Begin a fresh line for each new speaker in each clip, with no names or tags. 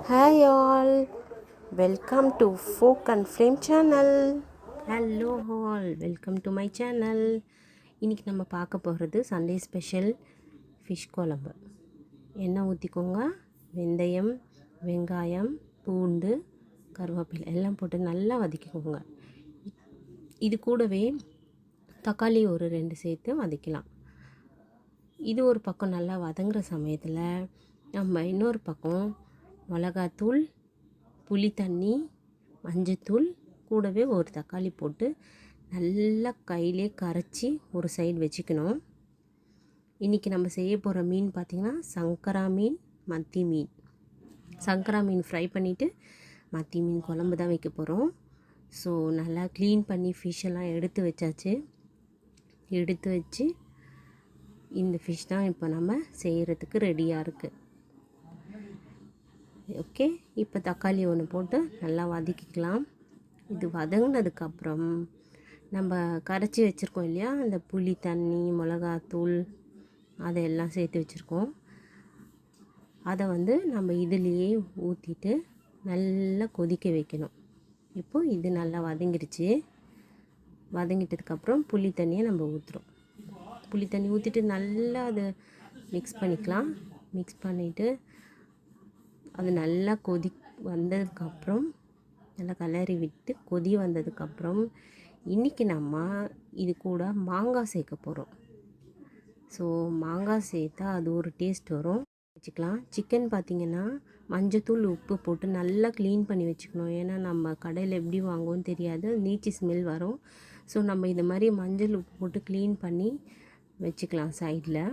Hi all, welcome to Folk and Flame channel. Hello all, welcome to my channel. இன்றைக்கி நம்ம பார்க்க போகிறது Sunday special fish குழம்பு. எண்ணெய் ஊற்றிக்கோங்க, வெந்தயம், வெங்காயம், பூண்டு, கருவேப்பிலை எல்லாம் போட்டு நல்லா வதக்கிக்கோங்க. இது கூடவே தக்காளி ஒரு 2 சேர்த்து வதக்கலாம். இது ஒரு பக்கம் நல்லா வதங்குற சமயத்தில் நம்ம இன்னொரு பக்கம் மிளகாத்தூள், புளி தண்ணி, மஞ்சத்தூள் கூடவே ஒரு தக்காளி போட்டு நல்லா கையிலே கரைச்சி ஒரு சைடு வச்சுக்கணும். இன்றைக்கி நம்ம செய்ய போகிற மீன் பார்த்திங்கன்னா சங்கரா மீன், மத்தி மீன். சங்கரா மீன் ஃப்ரை பண்ணிவிட்டு மத்தி மீன் குழம்பு தான் வைக்க போகிறோம். ஸோ நல்லா க்ளீன் பண்ணி ஃபிஷ்ஷெல்லாம் எடுத்து வச்சாச்சு. எடுத்து வச்சு இந்த ஃபிஷ் தான் இப்போ நம்ம செய்கிறதுக்கு ரெடியாக இருக்குது. ஓகே, இப்போ தக்காளி ஒன்று போட்டு நல்லா வதக்கிக்கலாம். இது வதங்கினதுக்கப்புறம் நம்ம கரைச்சி வச்சுருக்கோம் இல்லையா, அந்த புளி தண்ணி, மிளகாத்தூள் அதையெல்லாம் சேர்த்து வச்சுருக்கோம். அதை நம்ம இதுலேயே ஊற்றிட்டு நல்லா கொதிக்க வைக்கணும். இப்போது இது நல்லா வதங்கிடுச்சு. வதங்கிட்டதுக்கப்புறம் புளி தண்ணியை நம்ம ஊற்றுறோம். புளி தண்ணி ஊற்றிட்டு நல்லா அதை மிக்ஸ் பண்ணிக்கலாம். மிக்ஸ் பண்ணிவிட்டு அது நல்லா வந்ததுக்கப்புறம் நல்லா கிளறி விட்டு கொதி வந்ததுக்கப்புறம் இன்றைக்கி நம்ம இது கூட மாங்காய் சேர்க்க போகிறோம். ஸோ மாங்காய் சேர்த்தா அது ஒரு டேஸ்ட் வரும். வச்சுக்கலாம். சிக்கன் பார்த்திங்கன்னா மஞ்சத்தூள், உப்பு போட்டு நல்லா க்ளீன் பண்ணி வச்சுக்கணும். ஏன்னா நம்ம கடையில் எப்படி வாங்குவோன்னு தெரியாது, நீச்சி ஸ்மெல் வரும். ஸோ நம்ம இது மாதிரி மஞ்சள், உப்பு போட்டு க்ளீன் பண்ணி வச்சுக்கலாம் சைடில்.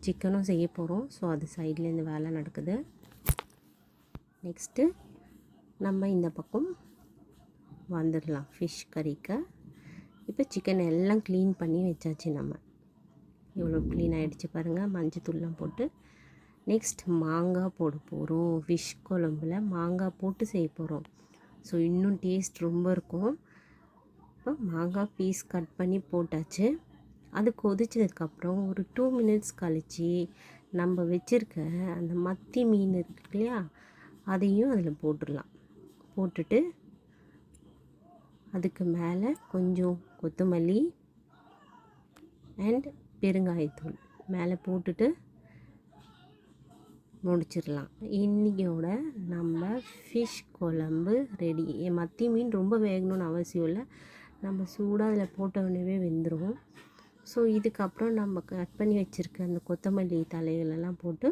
சிக்கனும் செய்ய போகிறோம். ஸோ அது சைடில் இந்த வேலை நடக்குது. நெக்ஸ்ட்டு நம்ம இந்த பக்கம் வந்துடலாம் ஃபிஷ் கறிக்கு. இப்போ சிக்கன் எல்லாம் க்ளீன் பண்ணி வச்சாச்சு. நம்ம எவ்வளோ க்ளீன் ஆகிடுச்சு பாருங்கள், மஞ்சத்தூள்லாம் போட்டு. நெக்ஸ்ட் மாங்காய் போட போகிறோம். ஃபிஷ் குழம்புல மாங்காய் போட்டு செய்ய போகிறோம். ஸோ இன்னும் டேஸ்ட் ரொம்ப இருக்கும். இப்போ மாங்காய் பீஸ் கட் பண்ணி போட்டாச்சு. அது கொதிச்சதுக்கப்புறம் ஒரு 2 மினிட்ஸ் கழித்து நம்ம வச்சுருக்க அந்த மத்தி மீன் இருக்கு இல்லையா, அதையும் அதில் போட்டுடலாம். போட்டுட்டு அதுக்கு மேலே கொஞ்சம் கொத்தமல்லி அண்ட் பெருங்காயத்தூள் மேலே போட்டுட்டு முடிச்சிடலாம். இன்றைக்கியோட நம்ம ஃபிஷ் குழம்பு ரெடி. மத்தி மீன் ரொம்ப வேகணும்னு அவசியம் இல்லை, நம்ம சூடாக அதில் போட்ட உடனே வெந்துடும். ஸோ இதுக்கப்புறம் நம்ம கட் பண்ணி வச்சுருக்க அந்த கொத்தமல்லி தலைகளெல்லாம் போட்டு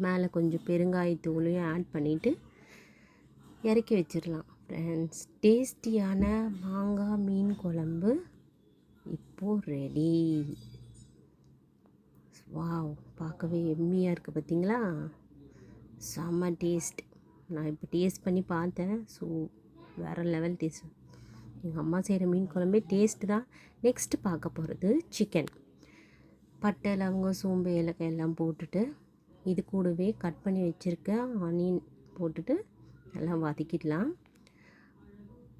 மேலே கொஞ்சம் பெருங்காயத்தூளையும் ஆட் பண்ணிவிட்டு இறக்கி வச்சிடலாம். ஃப்ரெண்ட்ஸ், டேஸ்டியான மாங்காய் மீன் குழம்பு இப்போது ரெடி. வாவ், பார்க்கவே எம்மியாக இருக்குது பார்த்தீங்களா? செம்ம டேஸ்ட். நான் இப்போ டேஸ்ட் பண்ணி பார்த்தேன். ஸோ வேறு லெவல் டேஸ்ட். எங்கள் அம்மா செய்கிற மீன் குழம்பே டேஸ்ட்டு தான். நெக்ஸ்ட்டு பார்க்க போகிறது சிக்கன். பட்டை, லவங்கம், சோம்பு, ஏலக்காய் எல்லாம் போட்டுட்டு இது கூடவே கட் பண்ணி வச்சுருக்க ஆனியன் போட்டுட்டு நல்லா வதக்கிடலாம்.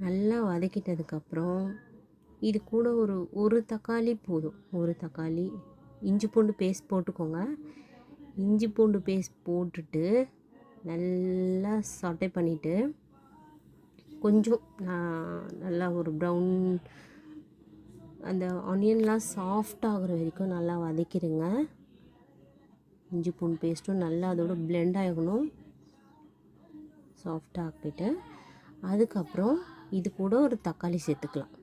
நல்லா வதக்கிட்டதுக்கப்புறம் இது கூட ஒரு தக்காளி போதும். ஒரு தக்காளி, இஞ்சி பூண்டு பேஸ்ட் போட்டுக்கோங்க. இஞ்சி பூண்டு பேஸ்ட் போட்டுட்டு நல்லா சாட்டே பண்ணிவிட்டு கொஞ்சம் நல்லா ஒரு ப்ரௌன் அந்த ஆனியன்லாம் சாஃப்ட் ஆகிற வரைக்கும் நல்லா வதக்கிடுங்க. இஞ்சி பூண்டு பேஸ்ட்டும் நல்லா அதோட பிளெண்ட் ஆகணும். சாஃப்டாக ஆக்கிட்டு அதுக்கப்புறம் இது கூட ஒரு தக்காளி சேர்த்துக்கலாம்.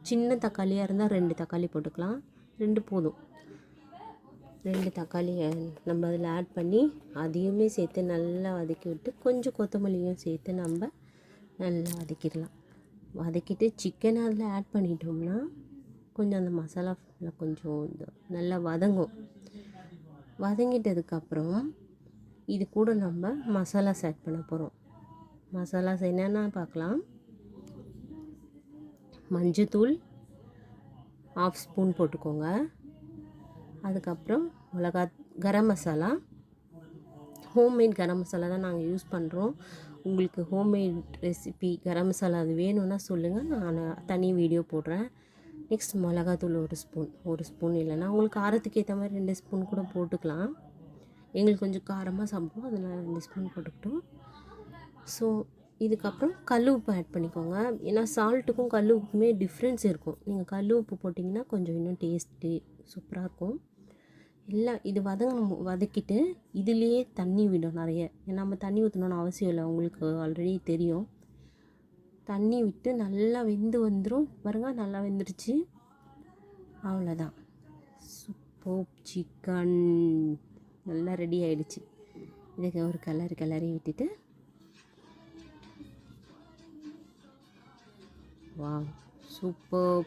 சின்ன தக்காளியாக இருந்தால் 2 தக்காளி போட்டுக்கலாம். 2 போதும். 2 தக்காளியை நம்ம அதில் ஆட் பண்ணி அதையுமே சேர்த்து நல்லா வதக்கி விட்டு கொஞ்சம் கொத்தமல்லியும் சேர்த்து நம்ம நல்லா வதக்கிடலாம். வதக்கிட்டு சிக்கனை அதில் ஆட் பண்ணிட்டோம்னா கொஞ்சம் அந்த மசாலா கொஞ்சம் நல்லா வதங்கும். வதங்கிட்டதுக்கப்புறம் இது கூட நம்ம மசாலாஸ் ஆட் பண்ண போகிறோம். மசாலாஸ் என்னென்னா பார்க்கலாம். மஞ்சத்தூள் 1/2 ஸ்பூன் போட்டுக்கோங்க. அதுக்கப்புறம் கரம் மசாலா, ஹோம்மேட் கரம் மசாலா தான் நாங்கள் யூஸ் பண்ணுறோம். உங்களுக்கு ஹோம்மேட் ரெசிபி கரம் மசாலா அது வேணும்னா சொல்லுங்கள், நான் தனி வீடியோ போடுறேன். நெக்ஸ்ட் மிளகாத்தூள் 1 ஸ்பூன். 1 ஸ்பூன் இல்லைன்னா உங்களுக்கு காரத்துக்கு ஏற்ற மாதிரி 2 ஸ்பூன் கூட போட்டுக்கலாம். எங்களுக்கு கொஞ்சம் காரமாக சாப்பிடுவோம், அதனால் 2 ஸ்பூன் போட்டுக்கிட்டோம். ஸோ இதுக்கப்புறம் கல் உப்பு ஆட் பண்ணிக்கோங்க. ஏன்னா சால்ட்டுக்கும் கல் உப்புமே டிஃப்ரென்ஸ் இருக்கும். நீங்கள் கல் உப்பு போட்டிங்கன்னா கொஞ்சம் இன்னும் டேஸ்ட்டு சூப்பராக இருக்கும். எல்லாம் இது வதக்கிட்டு இதுலேயே தண்ணி விடும் நிறைய. ஏன்னா நம்ம தண்ணி ஊற்றணுன்னு அவசியம் இல்லை, உங்களுக்கு ஆல்ரெடி தெரியும். தண்ணி விட்டு நல்லா வெந்து வந்துடும். பாருங்கள், நல்லா வெந்துடுச்சு. அவ்வளோதான், சூப்பர் சிக்கன் நல்லா ரெடி ஆகிடுச்சு. இதுக்கு ஒரு கிளறி விட்டுட்டு, வா சூப்பர்.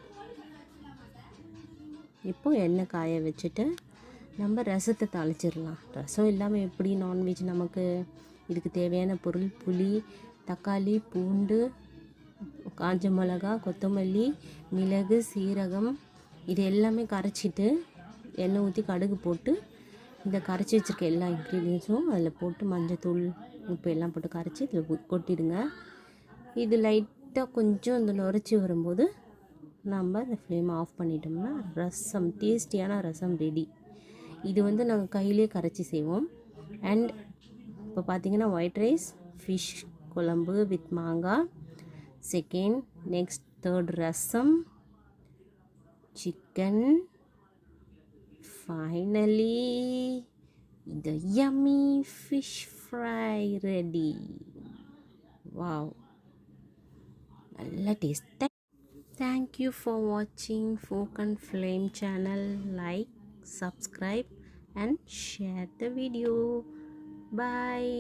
இப்போ எண்ணெய் காய வச்சுட்டு நம்ம ரசத்தை தாளிச்சிடலாம். ரசம் இல்லாமல் எப்படி நான்வெஜ் நமக்கு? இதுக்கு தேவையான பொருள் புளி, தக்காளி, பூண்டு, காஞ்ச மிளகா, கொத்தமல்லி, மிளகு, சீரகம், இது எல்லாமே கரைச்சிட்டு எண்ணெய் ஊற்றி கடுகு போட்டு இந்த கரைச்சி வச்சுருக்க எல்லா இன்க்ரீடியன்ஸும் அதில் போட்டு மஞ்சத்தூள், உப்பு எல்லாம் போட்டு கரைச்சி இதில் கொட்டிடுங்க. இது லைட்டாக கொஞ்சம் இந்த நுரைச்சி வரும்போது நம்ம இந்த ஃப்ளேமை ஆஃப் பண்ணிட்டோம்னா ரசம், டேஸ்டியான ரசம் ரெடி. இது நாங்கள் கையிலே கரைச்சி செய்வோம். அண்ட் இப்போ பார்த்திங்கன்னா ஒயிட் ரைஸ், ஃபிஷ் குழம்பு வித் மாங்காய், second, next third rasam, chicken, finally the yummy fish fry ready. Wow, நல்லா taste. Thank you for watching Folk and Flame channel. Like, subscribe and share the video. Bye.